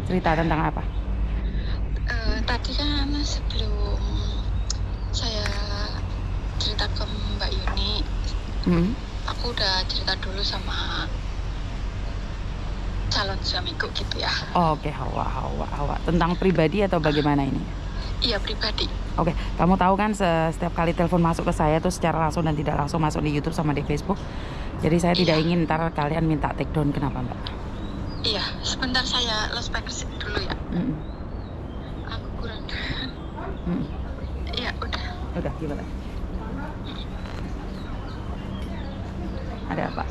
Cerita tentang apa? Tadi kan sebelum saya cerita ke Mbak Yuni, Mhm. aku udah cerita dulu sama calon suamiku gitu ya. Oke, Hawa. Tentang pribadi atau bagaimana ini? Iya, pribadi. Oke, kamu tahu kan setiap kali telepon masuk ke saya tuh secara langsung dan tidak langsung masuk di YouTube sama di Facebook. Jadi saya tidak Iya. ingin ntar kalian minta take down. Kenapa, Mbak? Iya, sebentar saya lost speaker dulu ya. Mhm. Aku kurang. Mhm. Iya, udah. Udah, gimana? Ada apa?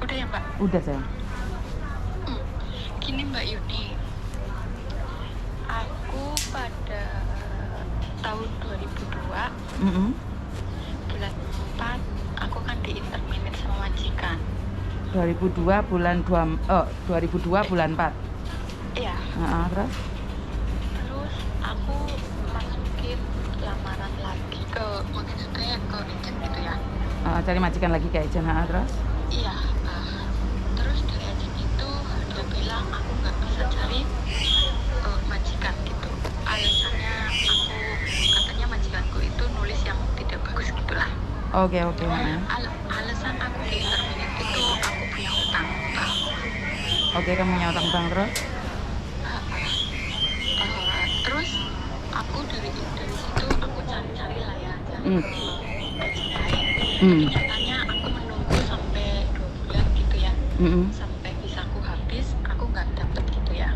Udah ya, Mbak? Udah, sayang. Gini Mbak Yuni, aku pada tahun 2002 Mhm. bulan 4 aku kan diinterminate sama majikan. 2002 bulan 4. Iya. Terus? Terus aku masukin lamaran lagi ke maksudnya ke agent gitu ya. Cari majikan lagi ke agent. Terus? Iya. Terus dari agent itu dia bilang aku nggak bisa cari majikan gitu. Alasannya katanya majikanku itu nulis yang tidak bagus gitulah. Oke. Alasan aku di-terminate itu aku punya hutang. Oke, kamu punya hutang bank terus? Terus aku dari situ aku cari-cari lah ya, cari agent lain. Tapi nyatanya aku menunggu sampai 2 bulan gitu ya. Sampai visaku habis, aku nggak dapet gitu ya.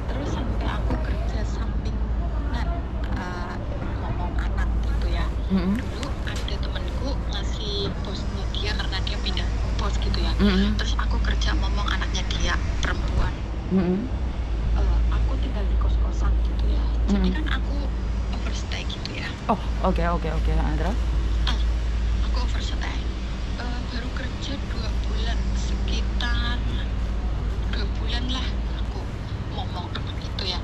Terus sampai aku kerja sampingan ngomong anak gitu ya. Dulu ada temenku ngasih posnya dia karena dia pindah pos gitu ya. Terus aku kerja ngomong anaknya dia perempuan. Aku tinggal di kos-kosan gitu ya. Jadi kan aku overstay gitu ya. Oh, oke. Terus? Aku overstay. Baru kerja 2 bulan, sekitar 2 bulan lah aku ngomong anak gitu ya.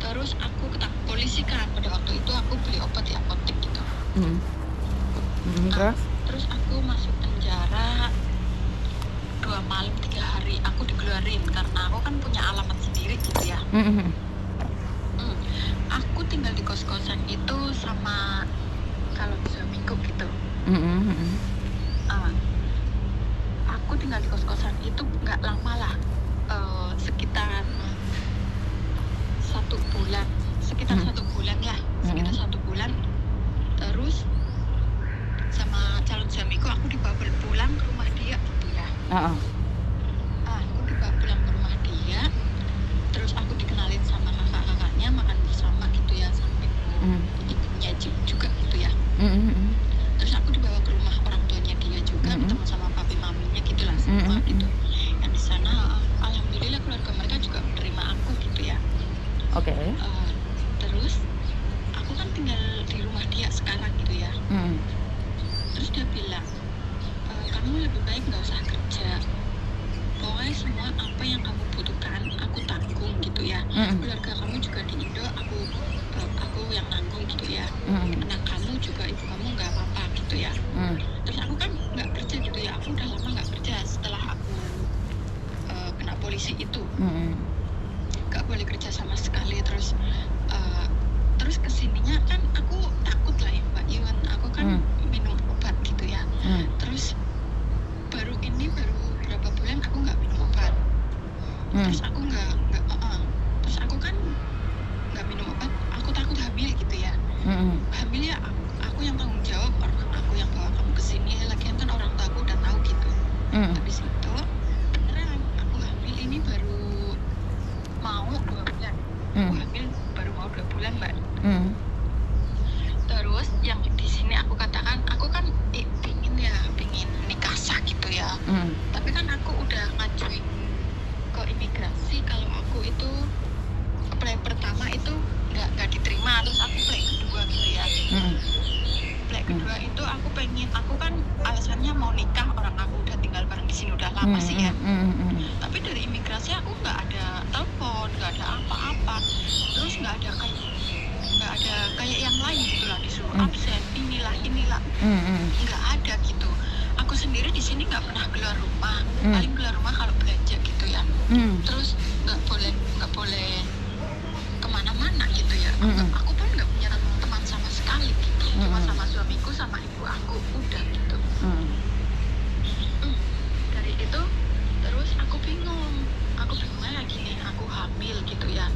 Terus aku ketangkep polisi kan, pada waktu itu aku beli obat di apotek gitu. Terus? Terus aku masuk penjara 2 malam 3 hari. Aku dikeluarin karena aku kan punya alamat sendiri gitu ya. Aku tinggal di kos-kosan itu sama calon suamiku gitu. Aku tinggal di kos-kosan itu nggak lama lah, sekitar 1 bulan, sekitar 1 bulan lah, sekitar 1 bulan. Terus sama calon suamiku aku dibawa pulang ke rumah dia gitu ya. Aku dibawa pulang ke rumah dia, terus aku dikenalin sama kakak-kakaknya, makan bersama gitu ya, sampai ibunya juga gitu ya. Terus aku dibawa ke rumah orang tuanya dia juga, ketemu sama papi maminya gitu lah semua gitu. Yang di sana alhamdulillah keluarga mereka juga menerima aku gitu ya. Oke. Terus aku kan tinggal di rumah dia sekarang gitu ya. Terus dia bilang, kamu lebih baik nggak usah kerja, pokoknya semua apa yang kamu butuhkan aku tanggung gitu ya. Keluarga kamu juga di Indo aku yang nanggung gitu ya. Anak kamu juga ibu kamu nggak apa-apa gitu ya. Terus aku kan nggak kerja gitu ya, aku udah lama nggak kerja setelah aku kena polisi itu. Nggak boleh kerja sama sekali. Terus kesininya kan aku takut lah ya Mbak Iwan, aku kan minum obat gitu ya. Terus baru berapa bulan aku nggak minum obat. Terus aku terus aku kan nggak minum obat, aku takut hamil gitu ya. Hamil ya aku yang tanggung jawab, orang aku yang bawa kamu ke sini, lagian kan orang tua aku udah tahu gitu. Habis itu beneran aku hamil ini baru mau 2 bulan. Aku hamil baru mau 2 bulan Mbak. Terus yang di sini aku katakan, aku kan pingin nikah sah gitu ya. Tapi kan aku udah ngajuin ke imigrasi kalau aku itu apply pertama itu nggak diterima, terus aku apply kedua gitu ya. Apply kedua itu aku kan alasannya mau nikah, orang aku udah tinggal bareng di sini udah lama sih ya. Tapi dari imigrasi aku nggak ada telepon, nggak ada apa-apa, terus nggak ada kayak yang lain gitu lah, disuruh absen inilah nggak ada gitu. aku sendiri di sini nggak pernah keluar rumah, paling keluar rumah kalau belanja gitu ya. Terus nggak boleh kemana-mana gitu ya. Aku pun nggak punya teman sama sekali gitu, cuma sama suamiku sama ibu aku udah gitu. Dari itu terus aku bingungnya gini, aku hamil gitu ya.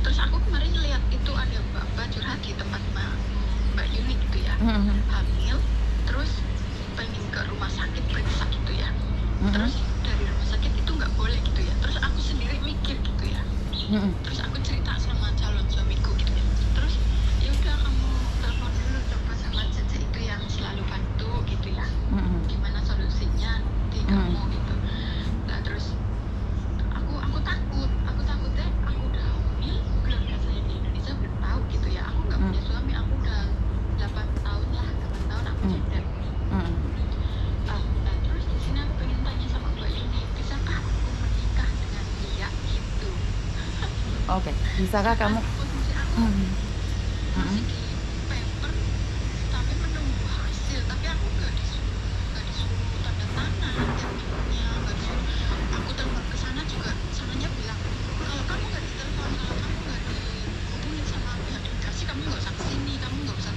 Terus aku kemarin lihat itu ada mbak curhat di tempat Mbak Yuni gitu ya, hamil, terus pengen ke rumah sakit periksa gitu ya. Terus dari rumah sakit itu nggak boleh gitu ya. Terus aku sendiri mikir gitu ya. Terus aku cerita sama calon suamiku gitu ya. Terus ya udah kamu telepon dulu coba sama Cece itu yang selalu bantu gitu ya. Gimana solusinya di kamu gitu. Nah terus aku takutnya aku udah hamil, keluarga saya di Indonesia belum tahu gitu ya. Aku nggak punya suami, aku udah 8 tahun aku janda. Nah terus di sini aku pengen tanya sama Mbak Yuni, bisakah aku menikah dengan dia gitu? Oke, bisakah kamu? Posisi aku masih di paper, tapi menunggu hasil. Tapi aku nggak disuruh tanda tangan, sebetulnya nggak disuruh. Aku telepon ke sana juga, sananya bilang kalau kamu nggak ditelepon, kalau kamu nggak dihubungin sama pihak imigrasi, kamu nggak usah kesini, kamu nggak usah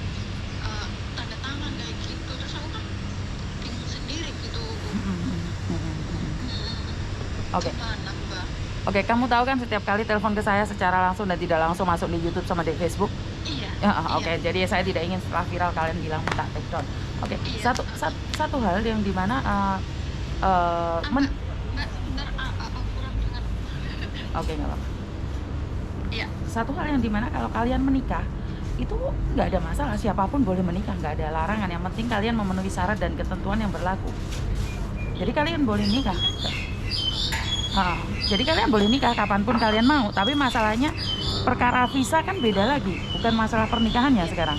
tanda tangan kayak gitu. Terus aku kan bingung sendiri gitu. Oke. Gimana Mbak? Oke, kamu tahu kan setiap kali telepon ke saya secara langsung dan tidak langsung masuk di YouTube sama di Facebook? Iya. Oke, jadi saya tidak ingin setelah viral kalian bilang minta take down. Oke, Iya. satu hal yang dimana Mbak, sebentar, kurang dengar. Oke, nggak apa-apa. Iya. Satu hal yang dimana kalau kalian menikah itu nggak ada masalah, siapapun boleh menikah, nggak ada larangan. Yang penting kalian memenuhi syarat dan ketentuan yang berlaku. Jadi kalian boleh nikah. Jadi kalian boleh nikah kapanpun kalian mau. Tapi masalahnya perkara visa kan beda lagi, bukan masalah pernikahannya sekarang.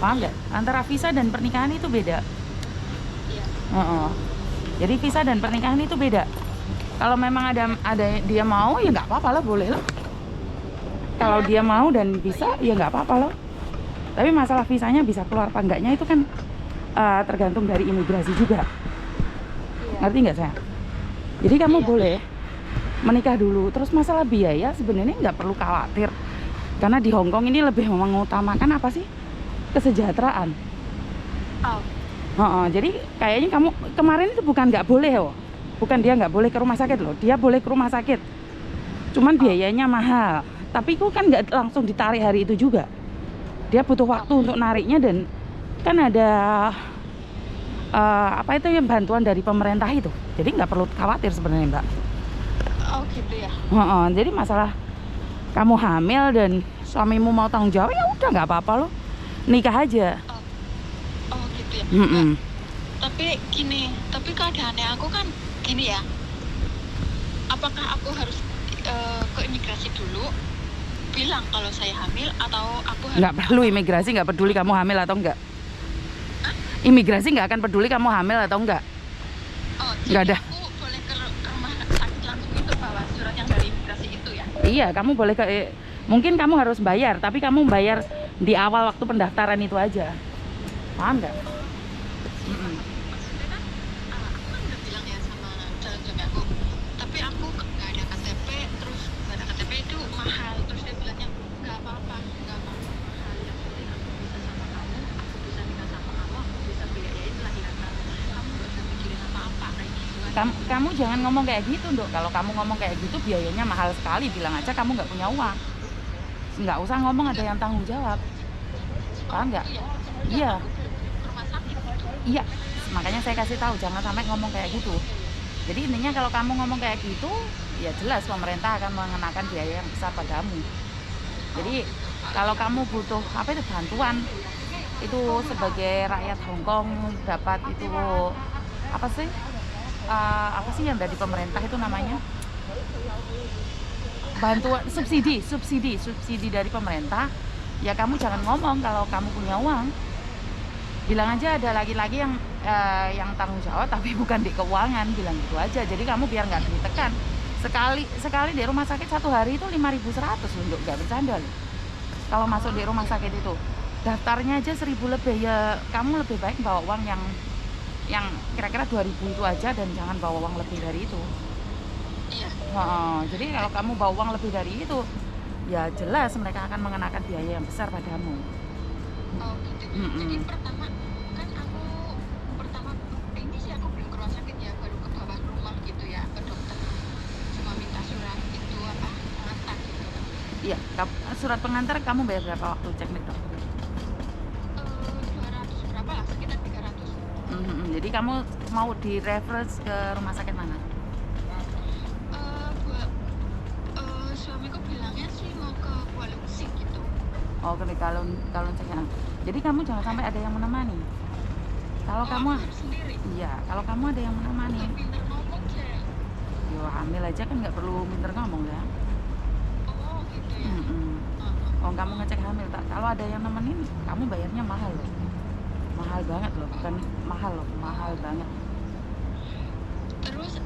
Paham nggak? Antara visa dan pernikahan itu beda. Iya. Jadi visa dan pernikahan itu beda. Kalau memang ada dia mau ya nggak apa-apa lah, boleh lah. Kalau dia mau dan bisa ya nggak apa-apa loh. Tapi masalah visanya bisa keluar apa enggaknya itu kan tergantung dari imigrasi juga. Ngerti nggak saya? Jadi kamu boleh menikah dulu. Terus masalah biaya sebenarnya nggak perlu khawatir, karena di Hong Kong ini lebih mengutamakan apa sih? Kesejahteraan. Jadi kayaknya kamu kemarin itu bukan nggak boleh loh, bukan dia nggak boleh ke rumah sakit loh, dia boleh ke rumah sakit, cuman biayanya mahal. Tapi itu kan nggak langsung ditarik hari itu juga, dia butuh waktu untuk nariknya. Dan kan ada apa itu yang bantuan dari pemerintah itu, jadi nggak perlu khawatir sebenarnya Mbak. Oh gitu ya. Jadi masalah kamu hamil dan suamimu mau tanggung jawab ya udah nggak apa-apa loh, nikah aja. Oh gitu ya. Tapi keadaannya aku kan gini ya. Apakah aku harus ke imigrasi dulu bilang kalau saya hamil, atau aku harus? Nggak perlu, imigrasi nggak peduli kamu hamil atau enggak. Imigrasi nggak akan peduli kamu hamil atau enggak. Nggak ada. Aku boleh ke rumah sakit langsung itu bawa surat yang dari imigrasi itu ya? Iya, kamu boleh mungkin kamu harus bayar, tapi kamu bayar di awal waktu pendaftaran itu aja. Paham nggak? Maksudnya kan aku kan udah bilang ya sama calon suami aku, tapi aku nggak ada KTP, terus nggak ada KTP itu mahal. Terus dia bilangnya nggak apa-apa mahal, yang penting aku bisa sama kamu, aku bisa nikah sama kamu, aku bisa biayain lahiran kamu, kamu nggak usah mikirin apa-apa kayak gitu kan. Kamu jangan ngomong kayak gitu Dok. Kalau kamu ngomong kayak gitu biayanya mahal sekali, bilang aja kamu nggak punya uang. Nggak usah ngomong ada yang tanggung jawab. Paham nggak? Iya. Rumah sakit gitu. Iya, makanya saya kasih tahu jangan sampai ngomong kayak gitu. Jadi intinya kalau kamu ngomong kayak gitu, ya jelas pemerintah akan mengenakan biaya yang besar padamu. Jadi kalau kamu butuh apa itu bantuan, itu sebagai rakyat Hong Kong dapat itu apa sih yang dari pemerintah itu namanya? Bantuan, subsidi dari pemerintah. Ya kamu jangan ngomong kalau kamu punya uang, bilang aja ada laki-laki yang tanggung jawab tapi bukan di keuangan, bilang gitu aja. Jadi kamu biar nggak ditekan. Sekali di rumah sakit satu hari itu 5.100 untuk nggak bercanda loh. Kalau masuk di rumah sakit itu daftarnya aja 1.000 lebih, ya kamu lebih baik bawa uang yang yang kira-kira 2.000 itu aja dan jangan bawa uang lebih dari itu. Iya. Jadi kalau kamu bawa uang lebih dari itu, ya jelas mereka akan mengenakan biaya yang besar padamu. Oh gitu. Jadi pertama kan aku ini sih aku belum ke rumah sakit ya, baru ke bawah rumah gitu ya, ke dokter. Cuma minta surat itu apa pengantar gitu. Iya, surat pengantar kamu bayar berapa waktu cek nih dok? 200 berapa lah, sekitar 300. Jadi kamu mau di reference ke rumah sakit mana? Suamiku bilangnya sih mau ke Kuala Lumpur gitu. Oh, ke Kalun Cengeng. Jadi kamu jangan sampai ada yang menemani. Kalau kamu Aku harus sendiri. iya, kalau kamu ada yang menemani, Nggak pinter ngomong sih. yo hamil aja kan nggak perlu pinter ngomong ya. Oh gitu ya. Oh, kamu ngecek hamil tak? Kalau ada yang nemenin, kamu bayarnya mahal loh. Mahal banget loh, bukan mahal loh, mahal banget. Terus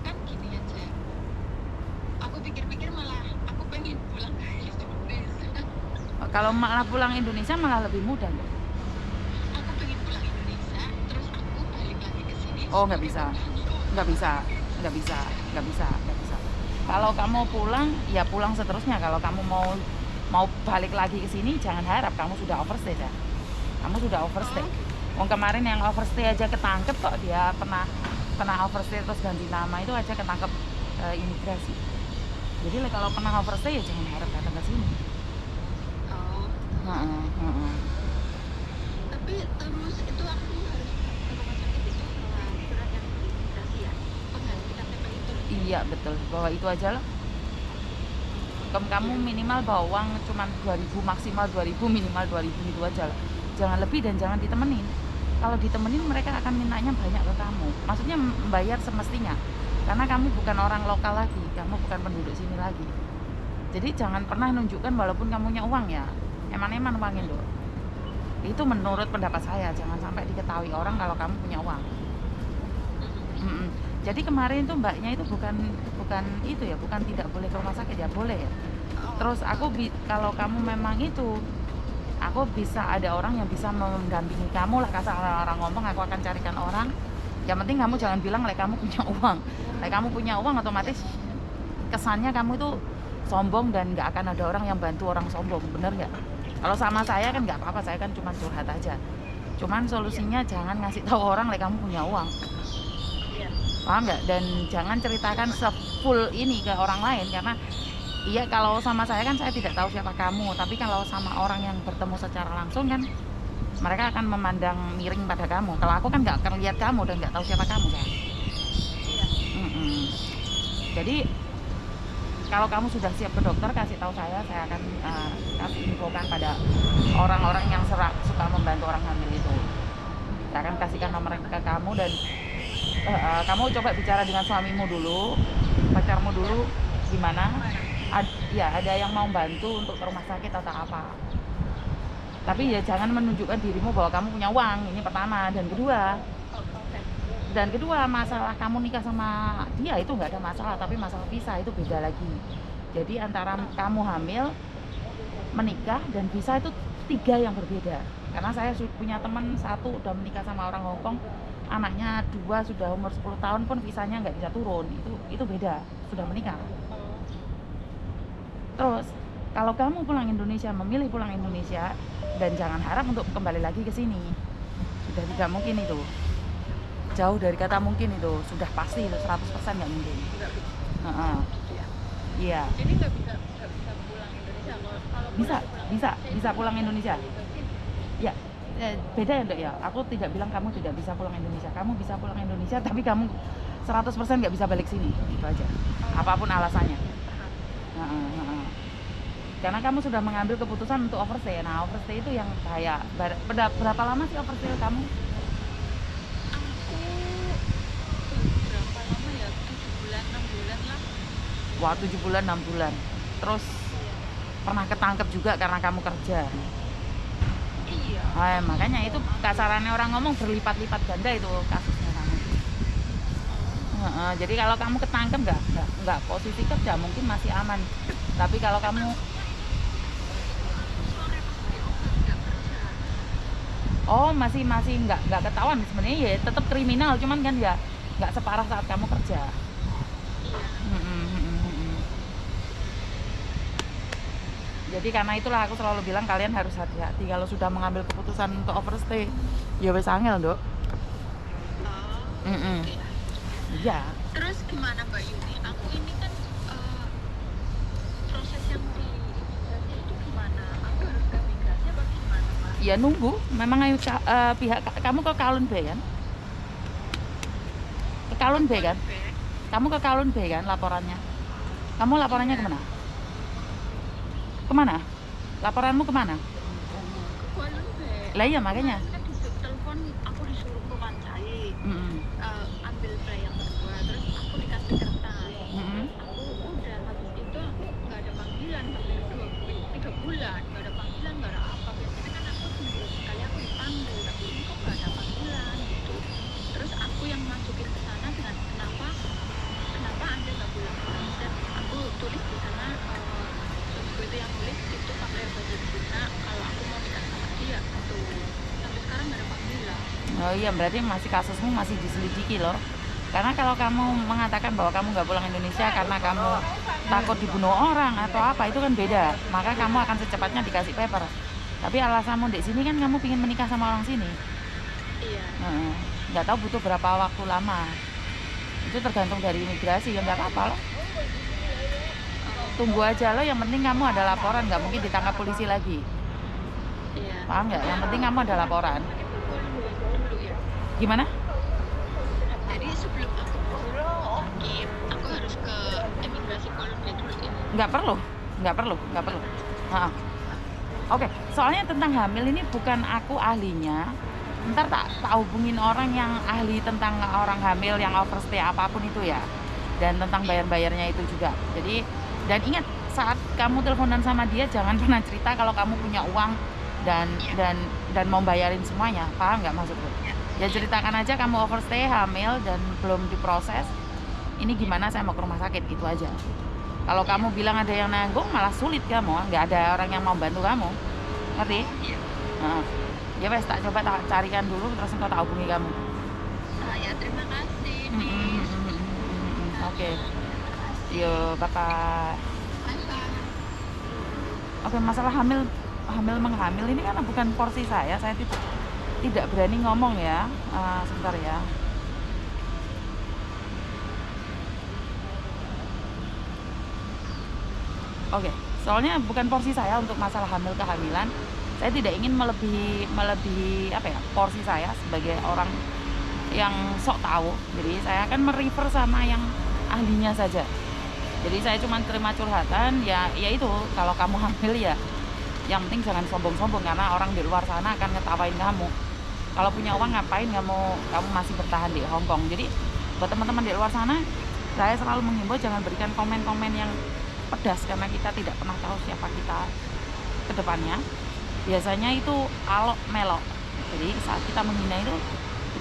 kan gini aja. Aku pikir-pikir malah aku pengen pulang ke Indonesia. Kalau malah pulang Indonesia malah lebih mudah loh. Aku pengen pulang Indonesia, terus aku balik lagi ke sini. Oh, nggak bisa. Kalau kamu pulang, ya pulang seterusnya. Kalau kamu mau balik lagi ke sini, jangan harap kamu sudah overstay ya. Kamu sudah overstay. Kemarin yang overstay aja ketangkep kok, dia pernah overstay terus ganti nama itu aja ketangkep imigrasi. Jadi kalau pernah overstay ya jangan harap datang ke sini. Tapi terus itu aku harus ke rumah sakit itu bawa surat yang imigrasi ya, pengganti KTP itu. Iya betul, bawa itu aja loh. Kamu minimal bawa uang cuma 2.000, maksimal 2.000, minimal 2.000 itu aja loh. Jangan lebih dan jangan ditemenin. Kalau ditemenin mereka akan mintanya banyak ke kamu. Maksudnya membayar semestinya. Karena kamu bukan orang lokal lagi, kamu bukan penduduk sini lagi. Jadi jangan pernah nunjukkan walaupun kamunya uang ya. Eman-eman uangin loh. Itu menurut pendapat saya, jangan sampai diketahui orang kalau kamu punya uang. Jadi kemarin tuh mbaknya itu bukan itu ya, bukan tidak boleh ke rumah sakit ya, boleh ya. Terus kalau kamu memang itu, aku bisa ada orang yang bisa mendampingi kamu lah, kasar orang ngomong, aku akan carikan orang. Yang penting kamu jangan bilang kamu punya uang. Kamu punya uang otomatis kesannya kamu itu sombong dan nggak akan ada orang yang bantu orang sombong, bener nggak? Kalau sama saya kan nggak apa-apa, saya kan cuma curhat aja. Cuman solusinya jangan ngasih tahu orang kamu punya uang. Paham nggak? Dan jangan ceritakan se-full ini ke orang lain, karena iya kalau sama saya kan saya tidak tahu siapa kamu, tapi kalau sama orang yang bertemu secara langsung kan mereka akan memandang miring pada kamu. Kalau aku kan nggak akan lihat kamu dan nggak tahu siapa kamu kan. Jadi kalau kamu sudah siap ke dokter, kasih tahu saya akan kasih infokan pada orang-orang yang suka membantu orang hamil itu. Saya akan kasihkan nomor ke kamu dan kamu coba bicara dengan suamimu dulu, pacarmu dulu, gimana? Ada yang mau bantu untuk ke rumah sakit atau apa. Tapi ya jangan menunjukkan dirimu bahwa kamu punya uang, ini pertama. Dan kedua, masalah kamu nikah sama dia itu nggak ada masalah, tapi masalah visa itu beda lagi. Jadi antara kamu hamil, menikah, dan visa itu 3 yang berbeda. Karena saya punya teman 1 udah menikah sama orang Hongkong, anaknya 2 sudah umur 10 tahun pun visanya nggak bisa turun. Itu beda, sudah menikah. Terus kalau kamu pulang Indonesia, memilih pulang Indonesia, dan jangan harap untuk kembali lagi ke sini. Sudah tidak mungkin itu. Jauh dari kata mungkin itu, sudah pasti itu 100% nggak mungkin. Iya. Jadi nggak bisa pulang Indonesia kalau bisa pulang Indonesia. Ya, beda ya dok ya. Aku tidak bilang kamu tidak bisa pulang Indonesia. Kamu bisa pulang Indonesia, tapi kamu 100% nggak bisa balik sini. Itu aja. Apapun alasannya. Karena kamu sudah mengambil keputusan untuk overstay. Nah, overstay itu yang bahaya. Berapa lama sih overstay kamu? Berapa lama ya? 7 bulan, 6 bulan lah. Wah, 7 bulan, 6 bulan. Terus pernah ketangkep juga karena kamu kerja. Iya. Makanya itu kasarannya orang ngomong berlipat-lipat ganda itu kasusnya kamu. Jadi kalau kamu ketangkep nggak posisi kerja mungkin masih aman. Tapi kalau kamu Oh, masih nggak ketahuan sebenarnya, ya tetap kriminal, cuman kan ya nggak separah saat kamu kerja. Iya. Jadi karena itulah aku selalu bilang kalian harus hati-hati kalau sudah mengambil keputusan untuk overstay. Ya wes angel, Dok. Oh, gitu ya. Iya. Terus gimana Mbak Yuni? Aku ini kan proses yang di imigrasi itu gimana? Aku harus ke imigrasi apa gimana Mbak? Ya nunggu. Memang ayo pihak kamu ke Kalun Bay kan? Ke Kalun Bay kan? Kamu ke Kalun Bay kan laporannya? Kamu laporannya kemana? Kemana? Laporanmu kemana? Ke Kuala Lumpur. Lah iya makanya. Kan disuruh telepon, aku disuruh ke Wancai, ambil fly yang kedua, terus aku dikasih kertas. Aku udah habis itu aku nggak ada panggilan sampai 3 bulan, nggak ada panggilan, nggak ada apa. Biasanya kan aku seminggu sekali aku dipanggil, tapi ini kok nggak ada panggilan gitu. Terus aku yang masukin ke sana dengan kenapa Anda nggak bilang ke saya? Dan aku tulis di sana, suamiku itu yang nulis itu pakai bahasa Cina kalau aku mau nikah sama dia gitu. Sampai sekarang nggak ada panggilan. Oh iya, berarti kasusmu masih diselidiki loh. Karena kalau kamu mengatakan bahwa kamu nggak pulang Indonesia karena kamu takut dibunuh orang atau apa, itu kan beda. Maka kamu akan secepatnya dikasih paper. Tapi alasanmu di sini kan kamu ingin menikah sama orang sini. Iya. Nggak tahu butuh berapa waktu lama. Itu tergantung dari imigrasi, ya nggak apa-apa loh. Tunggu aja loh, yang penting kamu ada laporan, nggak mungkin ditangkap polisi lagi. Iya. Paham nggak? Yang penting kamu ada laporan. Dulu ya. Gimana? Jadi sebelum aku sakit, aku harus ke imigrasi Kuala Lumpur dulu ya. Nggak perlu. Nah. Oke, soalnya tentang hamil ini bukan aku ahlinya. Ntar tak hubungin orang yang ahli tentang orang hamil yang overstay apapun itu ya. Dan tentang bayar-bayarnya itu juga. Jadi, dan ingat saat kamu teleponan sama dia jangan pernah cerita kalau kamu punya uang dan mau bayarin semuanya. Paham nggak maksudku? Ya ceritakan aja kamu overstay, hamil dan belum diproses. Ini gimana, saya mau ke rumah sakit, itu aja. Kalau kamu bilang ada yang nanggung, malah sulit kamu, nggak ada orang yang mau bantu kamu, ngerti? Nah, ya wes, tak coba tak carikan dulu, terus engkau tak hubungi kamu. Ya terima kasih nih. Oke. Yo, bye-bye. Oke, masalah hamil menghamil ini kan bukan porsi saya tidak berani ngomong ya. Sebentar ya. Oke, soalnya bukan porsi saya untuk masalah hamil kehamilan. Saya tidak ingin melebihi apa ya, porsi saya sebagai orang yang sok tahu. Jadi saya akan merefer sama yang ahlinya saja. Jadi saya cuma terima curhatan, ya itu kalau kamu hamil ya yang penting jangan sombong-sombong karena orang di luar sana akan ngetawain kamu. Kalau punya uang ngapain kamu masih bertahan di Hong Kong. Jadi buat teman-teman di luar sana, saya selalu menghimbau jangan berikan komen-komen yang pedas karena kita tidak pernah tahu siapa kita ke depannya. Biasanya itu alok melok. Jadi saat kita menghina itu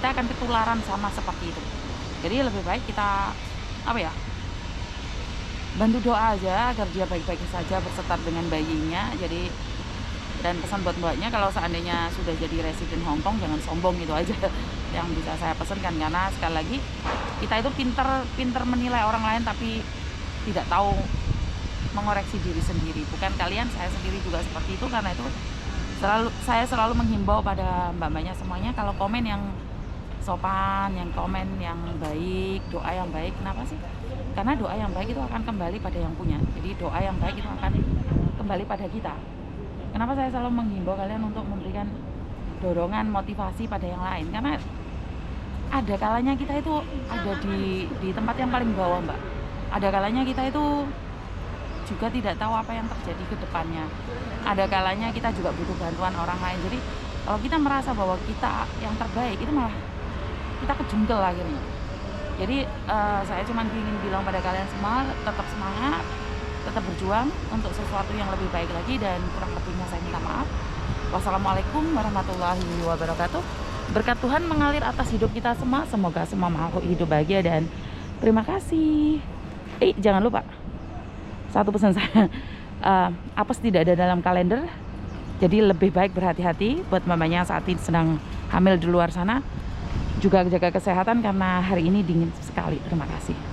kita akan ketularan sama seperti itu. Jadi lebih baik kita bantu doa aja agar dia baik-baik saja berserta dengan bayinya. Jadi dan pesan buat mbaknya, kalau seandainya sudah jadi residen Hong Kong jangan sombong, gitu aja yang bisa saya pesankan. Karena sekali lagi kita itu pinter menilai orang lain tapi tidak tahu mengoreksi diri sendiri. Bukan kalian, saya sendiri juga seperti itu. Karena itu saya selalu menghimbau pada mbak-mbaknya semuanya, kalau komen yang sopan, yang komen yang baik, doa yang baik. Kenapa sih? Karena doa yang baik itu akan kembali pada yang punya. Jadi doa yang baik itu akan kembali pada kita. Kenapa saya selalu menghimbau kalian untuk memberikan dorongan, motivasi pada yang lain? Karena ada kalanya kita itu ada di tempat yang paling bawah, Mbak. Ada kalanya kita itu juga tidak tahu apa yang terjadi ke depannya. Ada kalanya kita juga butuh bantuan orang lain. Jadi kalau kita merasa bahwa kita yang terbaik, itu malah kita kejungkel akhirnya. Jadi saya cuma ingin bilang pada kalian semua, tetap semangat, tetap berjuang untuk sesuatu yang lebih baik lagi, dan kurang lebihnya saya minta maaf. Wassalamualaikum warahmatullahi wabarakatuh. Berkat Tuhan mengalir atas hidup kita semua. Semoga semua makhluk hidup bahagia dan terima kasih. Jangan lupa satu pesan saya, apes tidak ada dalam kalender, Jadi lebih baik berhati-hati buat mamanya saat ini sedang hamil di luar sana. Juga jaga kesehatan karena hari ini dingin sekali. Terima kasih.